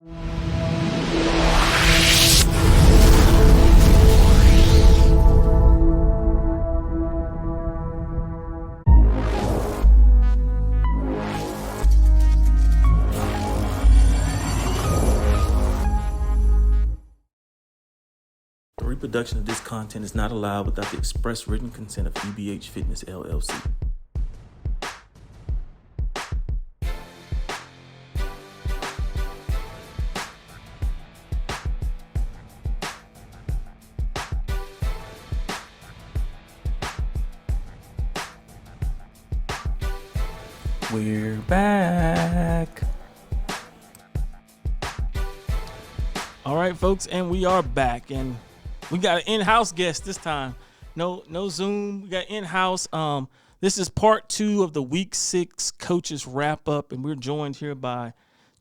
The reproduction of this content is not allowed without the express written consent of EBH Fitness, LLC. We're back. All right, folks, and we are back, and we got an in-house guest this time. No Zoom. We got in-house. This is part 2 of the Week 6 coaches wrap-up, and we're joined here by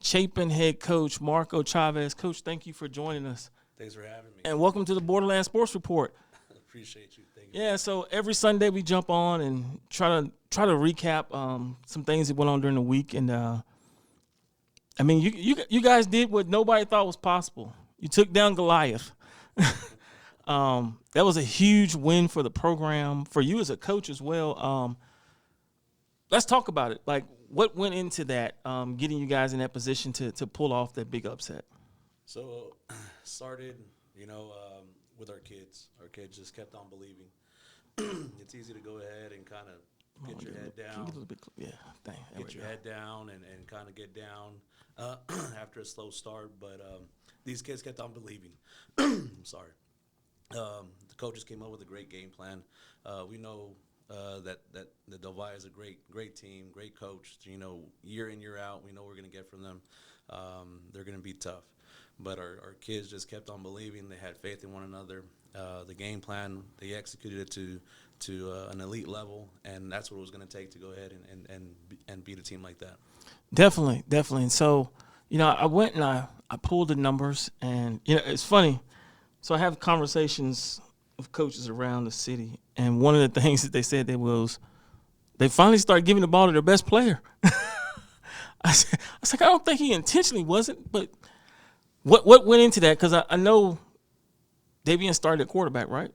Chapin head coach Marco Chavez. Coach, thank you for joining us. Thanks for having me. And welcome to the Borderland Sports Report. Appreciate you. Thank you. Yeah, so every Sunday we jump on and try to recap some things that went on during the week, and I mean, you guys did what nobody thought was possible. You took down Goliath. That was a huge win for the program, for you as a coach as well. Let's talk about it. Like, what went into that, getting you guys in that position to pull off that big upset? So, started, with our kids. Our kids just kept on believing. It's easy to go ahead and kind of get your head down. Get your head down and kind of get down after a slow start. But these kids kept on believing. I'm sorry. The coaches came up with a great game plan. We know that the Delvi is a great team, great coach. Year in, year out, we know we're going to get from them. They're going to be tough. But our kids just kept on believing. They had faith in one another. The game plan, they executed it to an elite level, and that's what it was going to take to go ahead and beat a team like that. Definitely. And so, I went and I pulled the numbers, and it's funny. So I have conversations with coaches around the city, and one of the things that they said they finally started giving the ball to their best player. I was like, I don't think he intentionally wasn't, but what went into that? Because I know Davian started at quarterback, right?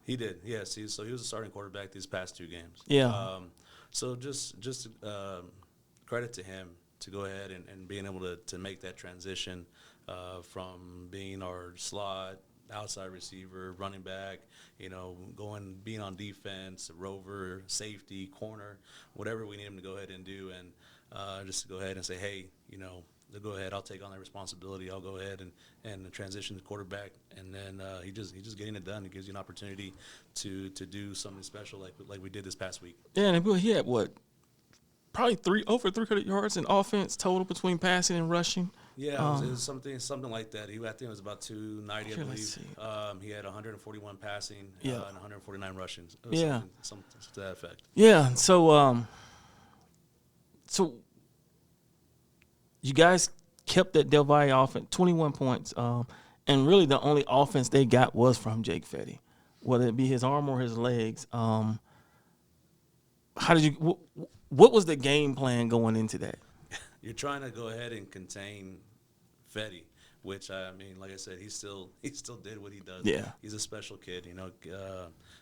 He did, yes. So he was a starting quarterback these past 2 games. Yeah. So just credit to him to go ahead and being able to make that transition from being our slot, outside receiver, running back, being on defense, rover, safety, corner, whatever we need him to go ahead and do, and just to go ahead and say, hey, to go ahead, I'll take on that responsibility. I'll go ahead and transition to quarterback, and then he's just getting it done. It gives you an opportunity to do something special like we did this past week. Yeah, and he had probably over 300 yards in offense total between passing and rushing. Yeah, it was something like that. I think it was about 290, I believe. He had 141 passing and 149 rushing. Something to that effect. Yeah, so you guys kept that Delvi offense, 21 points, and really the only offense they got was from Jake Fetty, whether it be his arm or his legs. How did you? What was the game plan going into that? You're trying to go ahead and contain Fetty, which like I said, he still did what he does. Yeah, he's a special kid,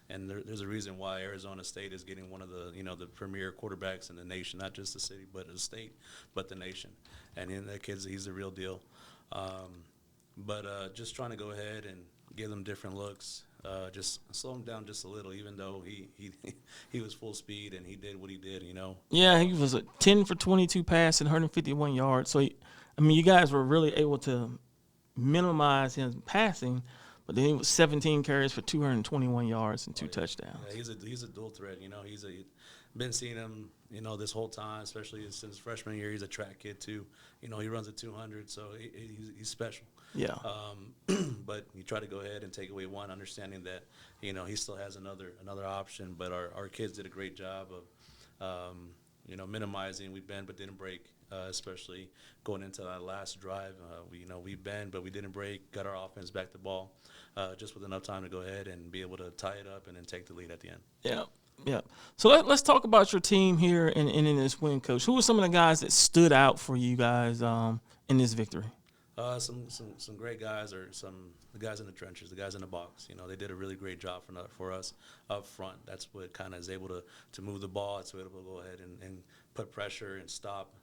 and there's a reason why Arizona State is getting one of the the premier quarterbacks in the nation, not just the city, but the state, but the nation. And that kid's he's the real deal. But just trying to go ahead and give them different looks. Just slow him down just a little, even though he was full speed and he did what he did, Yeah, he was a 10 for 22 pass and 151 yards. So, you guys were really able to minimize his passing, but then he was 17 carries for 221 yards and 2 touchdowns. Yeah, he's a dual threat, been seeing him, this whole time, especially since freshman year. He's a track kid too. He runs at 200, so he's special. Yeah. But you try to go ahead and take away one, understanding that, he still has another option. But our kids did a great job of, minimizing. We bend but didn't break, especially going into that last drive. We bend but we didn't break, got our offense back the ball, just with enough time to go ahead and be able to tie it up and then take the lead at the end. Yeah. Yeah. So let's talk about your team here and in this win, Coach. Who were some of the guys that stood out for you guys in this victory? Some great guys, or the guys in the trenches, the guys in the box. You know, they did a really great job for us up front. That's what kind of is able to move the ball. It's able to go ahead and put pressure and stop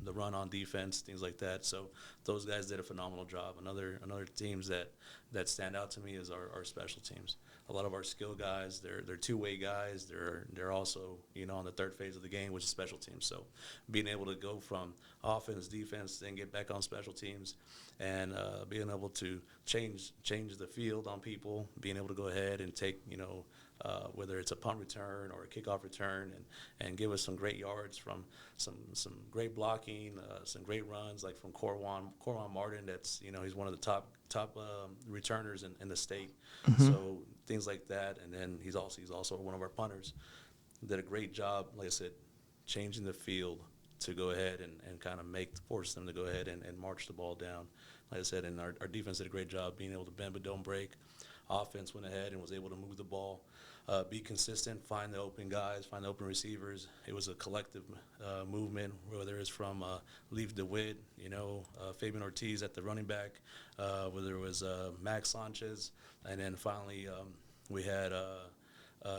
the run on defense, things like that. So those guys did a phenomenal job. Another teams that stand out to me is our special teams. A lot of our skill guys, they're two-way guys. They're also, you know, on the third phase of the game, which is special teams. So being able to go from offense, defense, then get back on special teams, and being able to change the field on people, being able to go ahead and take, you know, whether it's a punt return or a kickoff return, and give us some great yards from some great blocking, some great runs, like from Corwan Martin. That's, you know, he's one of the top returners in the state. Mm-hmm. So things like that, and then he's also one of our punters. Did a great job, like I said, changing the field to go ahead and kind of force them to go ahead and march the ball down. Like I said, and our defense did a great job being able to bend but don't break. Offense went ahead and was able to move the ball, be consistent, find the open guys, find the open receivers. It was a collective movement, whether it's from Leaf DeWitt, you know, Fabian Ortiz at the running back, whether it was Max Sanchez, and then finally we had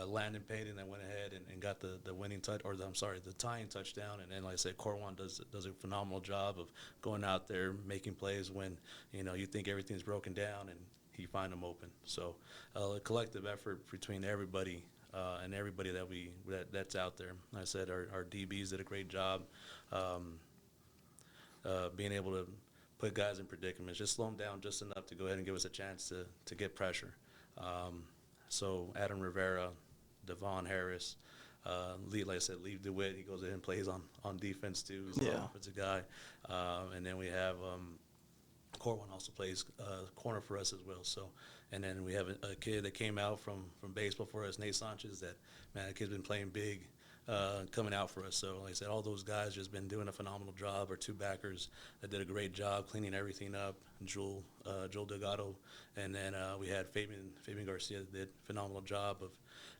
Landon Payton that went ahead and got the winning the tying touchdown. And then, like I said, Corwan does a phenomenal job of going out there making plays when, you know, you think everything's broken down, and he find them open. So a collective effort between everybody and everybody that's out there. Like I said, our DBs did a great job being able to put guys in predicaments, just slow them down just enough to go ahead and give us a chance to get pressure. So Adam Rivera, Devon Harris, like I said, Leaf DeWitt, he goes in and plays on defense too. He's an offensive guy. And then we have Corwin also plays corner for us as well. So, and then we have a kid that came out from baseball for us, Nate Sanchez. That kid's been playing big, coming out for us. So, like I said, all those guys just been doing a phenomenal job. Our two backers that did a great job cleaning everything up. Joel Delgado, and then we had Fabian Garcia that did a phenomenal job of.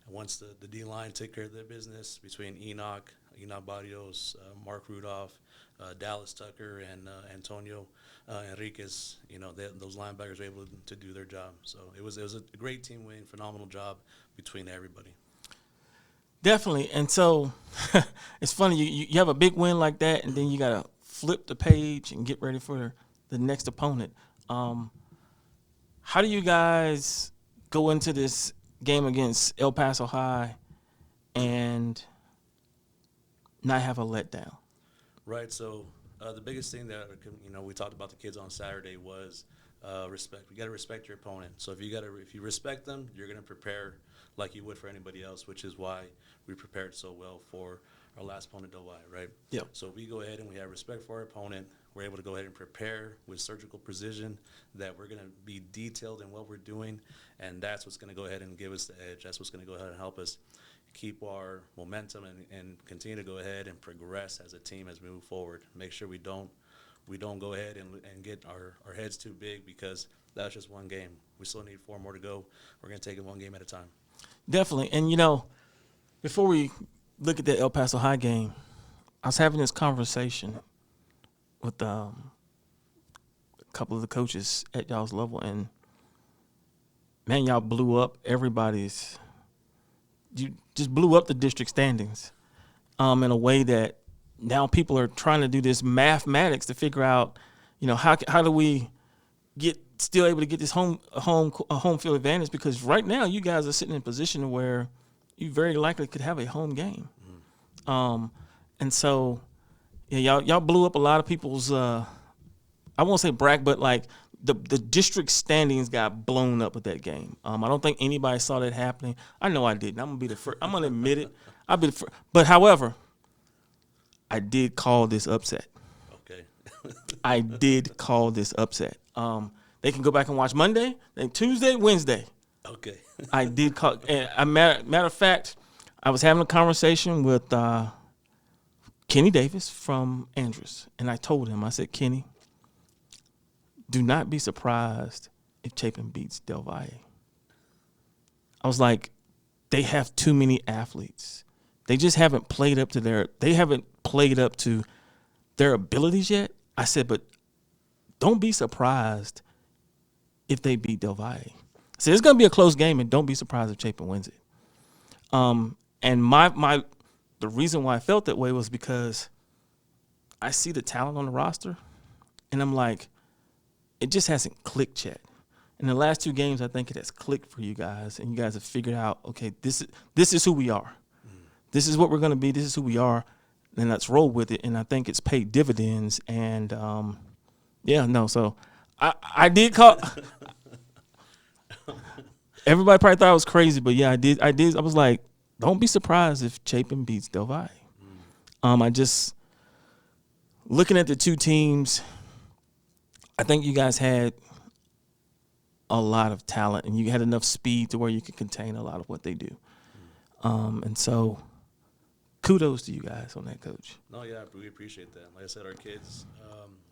Once the D line took care of their business between Enoch Barrios, Mark Rudolph, Dallas Tucker, and Antonio Enriquez, you know, those linebackers were able to do their job. So it was a great team win, phenomenal job between everybody. Definitely. And so it's funny, you have a big win like that, and then you got to flip the page and get ready for the next opponent. How do you guys go into this game against El Paso High and not have a letdown? Right. So the biggest thing that, you know, we talked about the kids on Saturday was respect. You got to respect your opponent. So if you respect them, you're going to prepare like you would for anybody else, which is why we prepared so well for our last opponent, Delhi, right? Yeah. So if we go ahead and we have respect for our opponent, we're able to go ahead and prepare with surgical precision, that we're going to be detailed in what we're doing, and that's what's going to go ahead and give us the edge. That's what's going to go ahead and help us keep our momentum and continue to go ahead and progress as a team as we move forward. Make sure we don't go ahead and get our heads too big, because that's just one game. We still need 4 more to go. We're going to take it one game at a time. Definitely. And, you know, before we look at that El Paso High game, I was having this conversation with a couple of the coaches at y'all's level, and, man, y'all blew up you just blew up the district standings in a way that now people are trying to do this mathematics to figure out, you know, how do we still able to get this home field advantage, because right now you guys are sitting in a position where you very likely could have a home game. Mm-hmm. And so, yeah, y'all blew up a lot of people's, I won't say brag, but like the district standings got blown up with that game. I don't think anybody saw that happening. I know I didn't. I'm going to be the first. I'm going to admit it. I'll be the first. But however, I did call this upset. Okay. I did call this upset. They can go back and watch Monday, then Tuesday, Wednesday. Okay. I did call. And matter of fact, I was having a conversation with Kenny Davis from Andrews, and I told him, I said, Kenny, do not be surprised if Chapin beats Del Valle. I was like, they have too many athletes. They just haven't played up to their abilities yet. I said, but don't be surprised if they beat Del Valle. So it's going to be a close game, and don't be surprised if Chapin wins it. And the reason why I felt that way was because I see the talent on the roster, and I'm like, it just hasn't clicked yet. In the last 2 games, I think it has clicked for you guys, and you guys have figured out, okay, this is who we are. This is what we're going to be. This is who we are, and let's roll with it. And I think it's paid dividends. And so I did call. Everybody probably thought I was crazy, but yeah, I did. I was like, don't be surprised if Chapin beats Del Valle. I just looking at the 2 teams, I think you guys had a lot of talent, and you had enough speed to where you could contain a lot of what they do. And so kudos to you guys on that, Coach. No, yeah, we appreciate that. Like I said, our kids,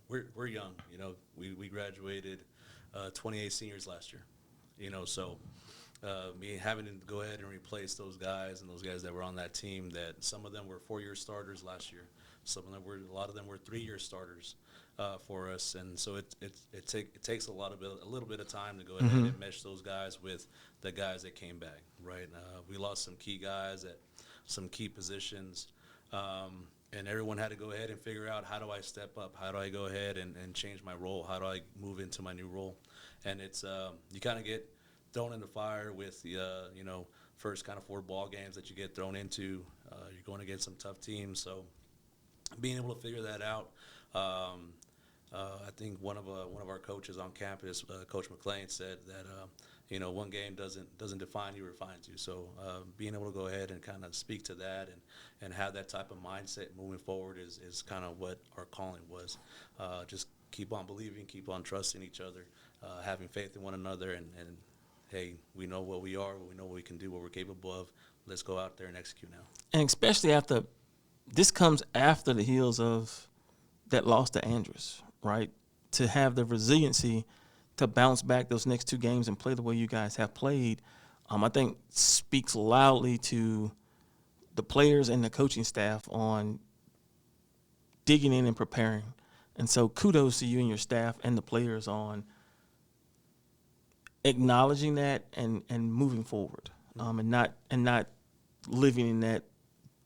we're young. You know, we graduated 28 seniors last year. You know, so me having to go ahead and replace those guys and those guys that were on that team, that some of them were 4-year starters last year. A lot of them were 3-year starters for us, and so it takes a little bit of time to go ahead and mesh those guys with the guys that came back. Right, we lost some key guys at some key positions, and everyone had to go ahead and figure out, how do I step up? How do I go ahead and change my role? How do I move into my new role? And it's you kind of get thrown in the fire with the first kind of 4 ball games that you get thrown into. You're going against some tough teams, so being able to figure that out. I think one of our coaches on campus, Coach McClain, said that one game doesn't define you, refines you. So being able to go ahead and kind of speak to that and have that type of mindset moving forward is kind of what our calling was. Just keep on believing, keep on trusting each other, having faith in one another, and hey, we know what we are, we know what we can do, what we're capable of. Let's go out there and execute now. And especially this comes after the heels of that loss to Andrews, right? To have the resiliency to bounce back those next 2 games and play the way you guys have played, I think speaks loudly to the players and the coaching staff on digging in and preparing. And so kudos to you and your staff and the players on acknowledging that and moving forward, and not living in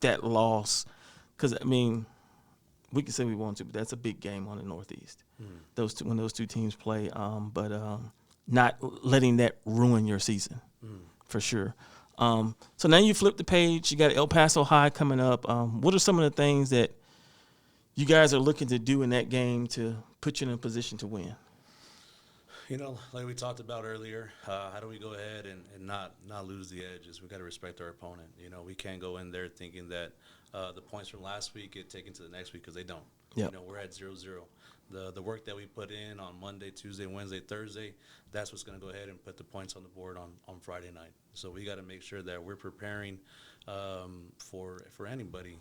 that loss. Because, I mean, we can say we want to, but that's a big game on the Northeast. When those 2 teams play, but not letting that ruin your season, for sure. So now you flip the page. You got El Paso High coming up. What are some of the things that you guys are looking to do in that game to put you in a position to win? Like we talked about earlier, how do we go ahead and not lose the edges? We got to respect our opponent. We can't go in there thinking that the points from last week get taken to the next week, because they don't. Yep. We're at 0-0. The work that we put in on Monday, Tuesday, Wednesday, Thursday, that's what's going to go ahead and put the points on the board on Friday night. So we got to make sure that we're preparing for anybody,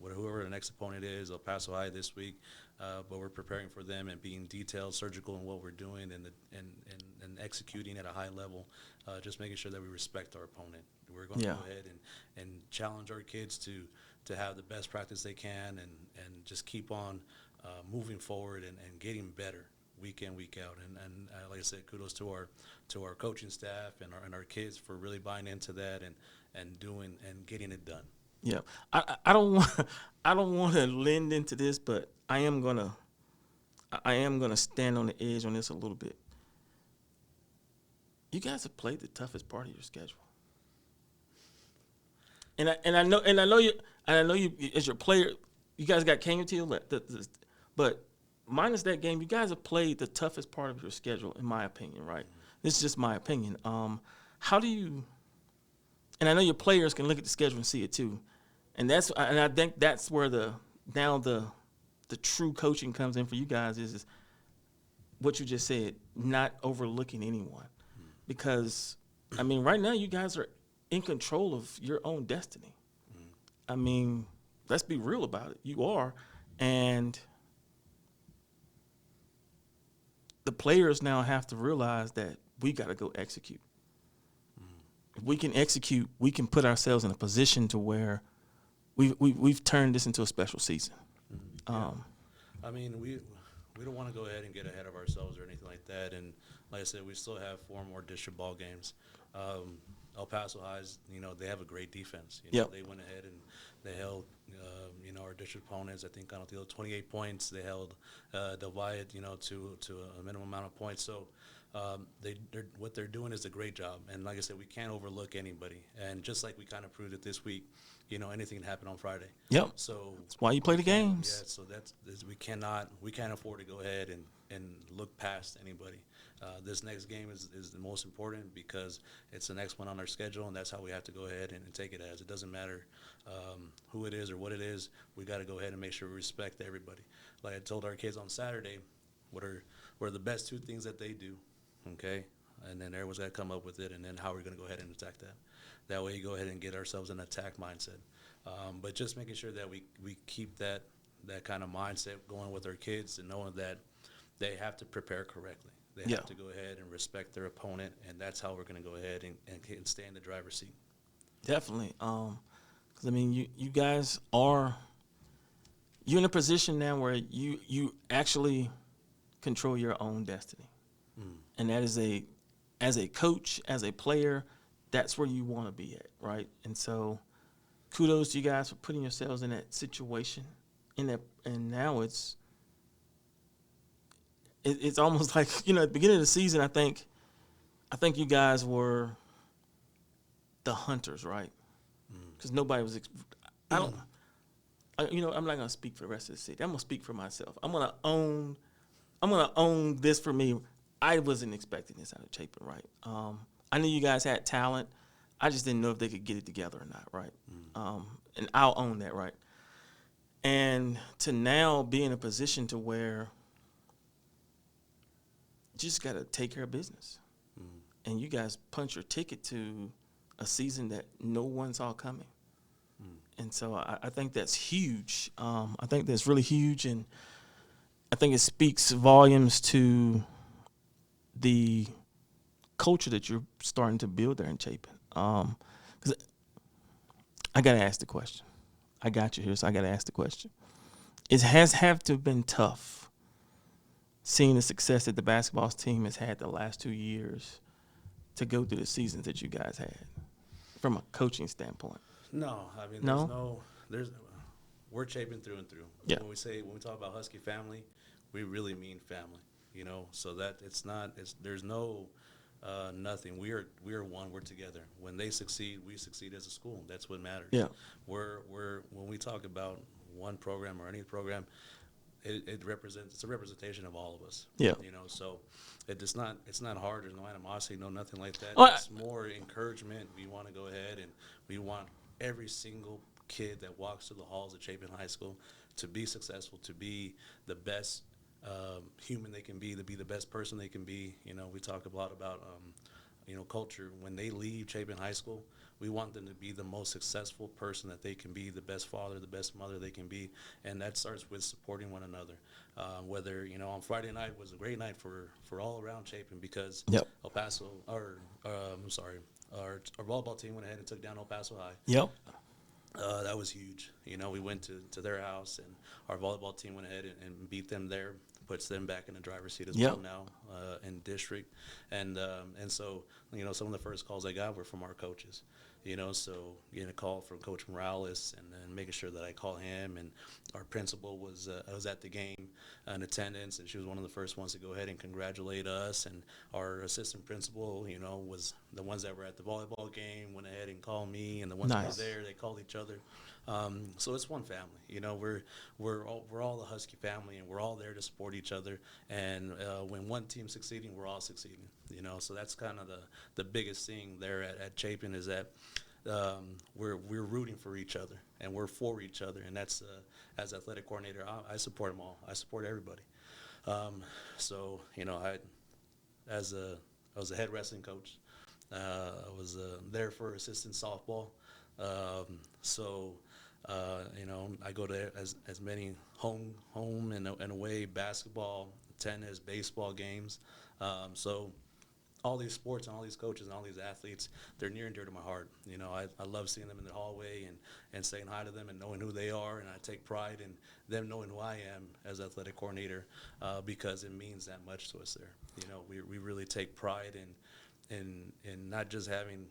whoever the next opponent is, El Paso High this week, but we're preparing for them and being detailed, surgical in what we're doing and executing at a high level, just making sure that we respect our opponent. We're going to go ahead and challenge our kids to have the best practice they can and just keep on moving forward and getting better week in, week out. And like I said, kudos to our coaching staff and our kids for really buying into that and doing and getting it done. Yeah, I don't want to lend into this, but I am gonna stand on the edge on this a little bit. You guys have played the toughest part of your schedule, and I know you as your player, you guys got Kenya to your left, but minus that game, you guys have played the toughest part of your schedule, in my opinion. Right? This is just my opinion. How do you? And I know your players can look at the schedule and see it too. And I think that's where the true coaching comes in for you guys is what you just said, not overlooking anyone. Because, I mean, right now you guys are in control of your own destiny. I mean, let's be real about it. You are. And the players now have to realize that we got to go execute. If we can execute, we can put ourselves in a position to where we've turned this into a special season. I mean, we don't want to go ahead and get ahead of ourselves or anything like that. And like I said, we still have 4 more district ball games. El Paso High's, they have a great defense. They went ahead and they held, our district opponents. I think on the 28 points. They held Del Valle, to a minimum amount of points. So what they're doing is a great job. And like I said, we can't overlook anybody. And just like we kind of proved it this week, anything can happen on Friday. Yep. So that's why you play the games. Yeah. So we can't afford to go ahead and look past anybody. This next game is the most important because it's the next one on our schedule, and that's how we have to go ahead and take it as. It doesn't matter who it is or what it is. We got to go ahead and make sure we respect everybody. Like I told our kids on Saturday, what are the best 2 things that they do, okay? And then everyone's got to come up with it, and then how we're going to go ahead and attack that. That way you go ahead and get ourselves an attack mindset. But just making sure that we keep that kind of mindset going with our kids and knowing that they have to prepare correctly. They have to go ahead and respect their opponent, and that's how we're going to go ahead and stay in the driver's seat. Definitely. 'Cause, I mean, you guys you're in a position now where you actually control your own destiny. And that is as a coach, as a player, that's where you want to be at, right? And so kudos to you guys for putting yourselves in that situation. And now it's almost like, at the beginning of the season, I think you guys were the hunters, right? Because nobody was I'm not going to speak for the rest of the city. I'm going to speak for myself. I'm going to own this for me. I wasn't expecting this out of Chapin, right? I knew you guys had talent. I just didn't know if they could get it together or not, right? And I'll own that, right? And to now be in a position to where you just got to take care of business. And you guys punch your ticket to a season that no one saw coming. And so I think that's huge. I think that's really huge, and I think it speaks volumes to the culture that you're starting to build there in Chapin. Because I got to ask the question. I got you here, so I got to ask the question. It has have to have been tough seeing the success that the basketball team has had the last 2 years to go through the seasons that you guys had from a coaching standpoint. No, I mean, we're Chapin through and through. Yeah. When we talk about Husky family, we really mean family, so that there's no nothing. We are one, we're together. When they succeed, we succeed as a school. That's what matters. Yeah. When we talk about one program or any program, it's a representation of all of us. Yeah. So it's not hard. There's no animosity, no nothing like that. Well, it's more encouragement. We want to go ahead and we want every single kid that walks through the halls of Chapin High School to be successful, to be the best human they can be, to be the best person they can be. We talk a lot about culture. When they leave Chapin High School, we want them to be the most successful person that they can be, the best father, the best mother they can be, and that starts with supporting one another. Whether on Friday night was a great night for all around Chapin because El Paso, our volleyball team went ahead and took down El Paso High. Yep. That was huge. We went to their house, and our volleyball team went ahead and beat them there, puts them back in the driver's seat as well now in district. And so, some of the first calls I got were from our coaches. So getting a call from Coach Morales and then making sure that I call him. And our principal was at the game in attendance, and she was one of the first ones to go ahead and congratulate us. And our assistant principal, was the ones that were at the volleyball game, went ahead and called me, and the ones that were there, they called each other. So it's one family. We're all the Husky family, and we're all there to support each other. And when one team's succeeding, we're all succeeding. So that's kind of the biggest thing there at Chapin is that we're rooting for each other and we're for each other. And that's as athletic coordinator, I support them all. I support everybody. So I was a head wrestling coach. I was there for assistant softball. I go to as many home and away basketball, tennis, baseball games. So all these sports and all these coaches and all these athletes, they're near and dear to my heart. You know, I love seeing them in the hallway and saying hi to them and knowing who they are, and I take pride in them knowing who I am as athletic coordinator because it means that much to us there. You know, we really take pride in not just having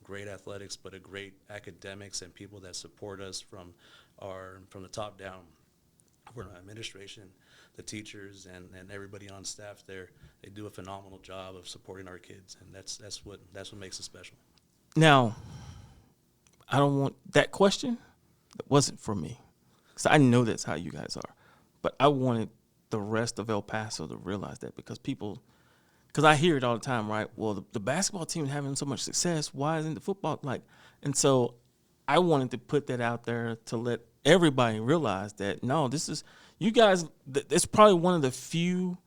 great athletics, but a great academics and people that support us from the top down. From administration, the teachers, and everybody on staff there, they do a phenomenal job of supporting our kids, and that's what makes it special. Now, I don't want that question. That wasn't for me, because I know that's how you guys are, but I wanted the rest of El Paso to realize that because I hear it all the time, right? Well, the basketball team is having so much success. Why isn't the football like? And so I wanted to put that out there to let everybody realize that, no, this is – you guys – it's probably one of the few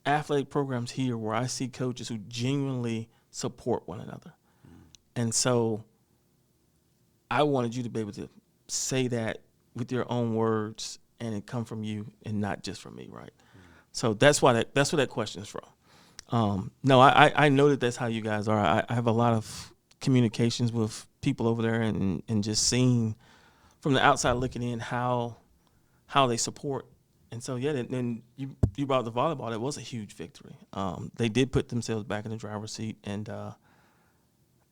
athletic programs here where I see coaches who genuinely support one another. And so I wanted you to be able to say that with your own words and it come from you and not just from me, right? So that's where that question is from. No, I know that that's how you guys are. I have a lot of communications with people over there and just seeing – from the outside looking in how they support. And so, yeah, then you brought the volleyball. That was a huge victory. They did put themselves back in the driver's seat. And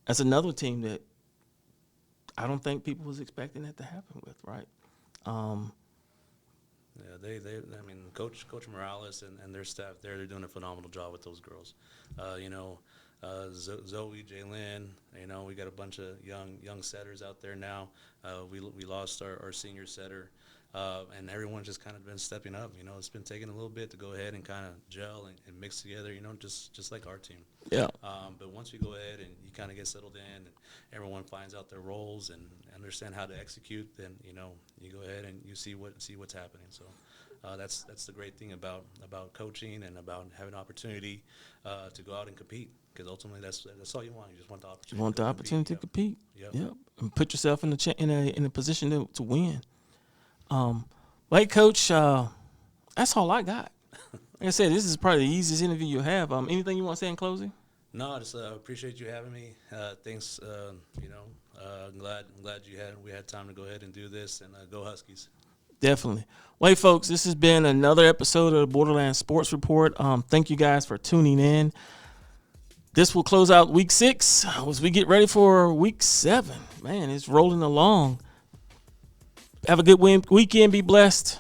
that's another team that I don't think people was expecting that to happen with, right? Yeah, I mean, Coach Morales and their staff there, they're doing a phenomenal job with those girls. You know, Zoe, Jaylin, you know, we got a bunch of young setters out there now. We lost our senior setter, and everyone's just kind of been stepping up. You know, it's been taking a little bit to go ahead and kind of gel and mix together, you know, just like our team. Yeah. But once we go ahead and you kind of get settled in and everyone finds out their roles and understand how to execute, then, you know, you go ahead and you see what's happening. So that's the great thing about coaching and about having an opportunity to go out and compete. Because ultimately, that's all you want. You just want the opportunity. You want the opportunity to compete. Yep. And put yourself in a position to win. Like Coach, that's all I got. Like I said, this is probably the easiest interview you'll have. Anything you want to say in closing? No, I just appreciate you having me. Thanks. You know, I'm glad we had time to go ahead and do this, and go Huskies. Definitely. Well, hey, folks, this has been another episode of the Borderland Sports Report. Thank you guys for tuning in. This will close out week 6 as we get ready for week 7. Man, it's rolling along. Have a good weekend. Be blessed.